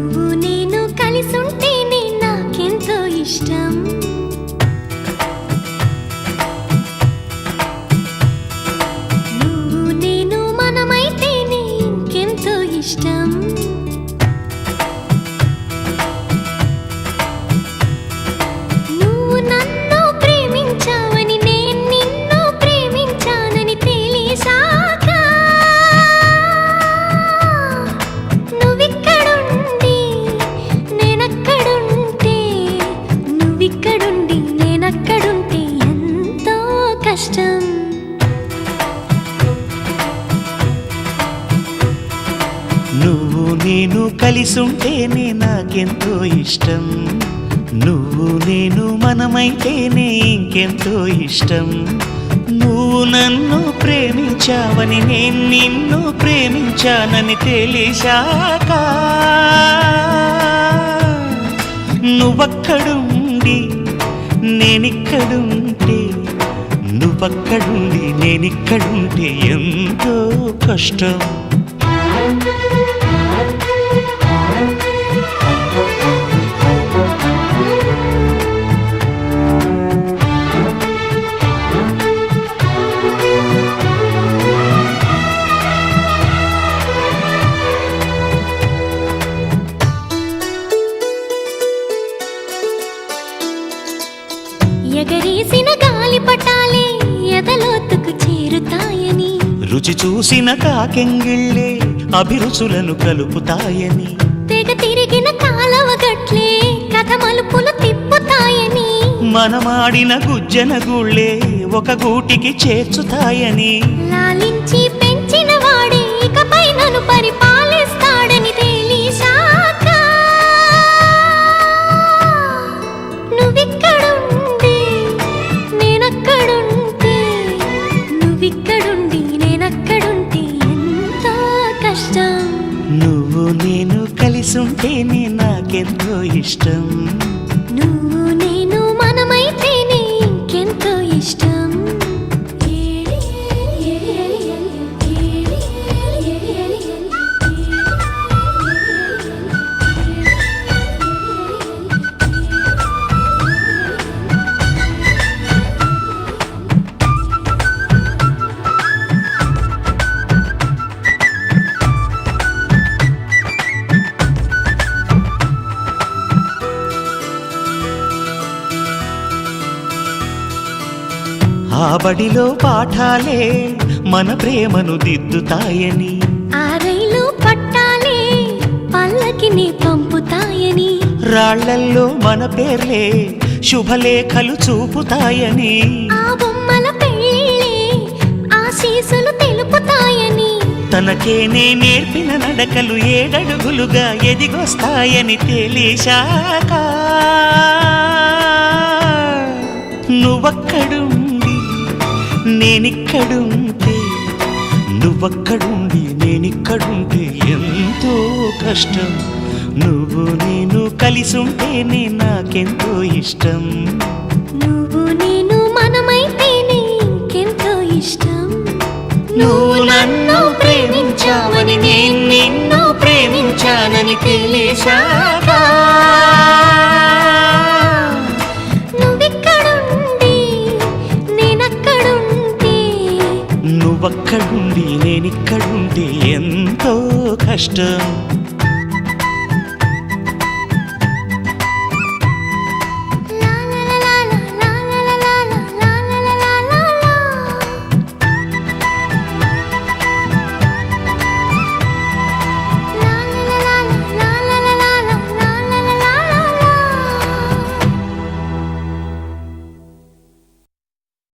నువ్వు నేను కలిసుంటేనే నాకెంతో ఇష్టం. నువ్వు నేను మనమైతేనే ఇంకెంతో ఇష్టం. నువ్వు నన్ను ప్రేమించావని నేను నిన్ను ప్రేమించానని తెలిసాక నువ్విక్కడుండి నేనక్కడుంటే నువ్విక్కడుండి నేనక్కడుంటే ఎంతో కష్టం. నువ్వు నేను కలిసుంటేనే నాకెంతో ఇష్టం. నువ్వు నేను మనమైతేనే ఇంకెంతో ఇష్టం. నువ్వు నన్ను ప్రేమించావని నేను నిన్ను ప్రేమించానని తెలిసాక నువ్వక్కడుండి నేనిక్కడుంటే నువ్వక్కడుండి నేనిక్కడుంటే ఎంతో కష్టం. ఎగరేసిన గాలిపటాలే ఎదలోతుకు చేరుతాయని, రుచి చూసిన కాకెంగిళ్ళే అభిరుచులను కలుపుతాయని, తెగ తిరిగిన కాలవ గట్లే కథ మలుపులు తిప్పుతాయని, మనమాడిన గుజ్జన గుళ్ళే ఒక గూటికి చేర్చుతాయని, లాలించి పెంచిన వాడే ఇకపై నన్ను పరిపాలిస్తాడని తెలిసాక నువ్విక్కడుండి నేనక్కడుంటే నువ్విక్కడుండి నేనక్కడుంటే ఎంతో కష్టం. నువ్వు నేను కలిసుంటేనే నాకెంతో ఇష్టం. నువ్వు నేను మనమైతేనే ఇంకెంతో ఇష్టం. ఆ బడిలో పాఠాలే మన ప్రేమను దిద్దుతాయని, ఆ రైలు పట్టాలే పల్లకిని పంపుతాయని, రాళ్లల్లో మన పేర్లే శుభలేఖలు చూపుతాయని, ఆ బొమ్మల పెళ్ళిళ్ళే ఆశీసులు తెలుపుతాయని, తనకేనే నేర్పిన నడకలు ఏడడుగులుగా ఎదిగొస్తాయని తెలిసాక నువ్వక్కడుండి నేనిక్కడుంటే నువ్వక్కడుండి నేనిక్కడుంటే ఎంతో కష్టం. నువ్వు నేను కలిసుంటేనే నాకెంతో ఇష్టం. నువ్వు నేను మనమైతేనే ఇంకెంతో ఇష్టం. నువ్వు నన్ను ప్రేమించావని నేను నిన్ను ప్రేమించానని తెలిసాక నువ్విక్కడుండి నేనక్కడుంటే నువ్వక్కడుండి నేనిక్కడుంటే ఎంతో కష్టం.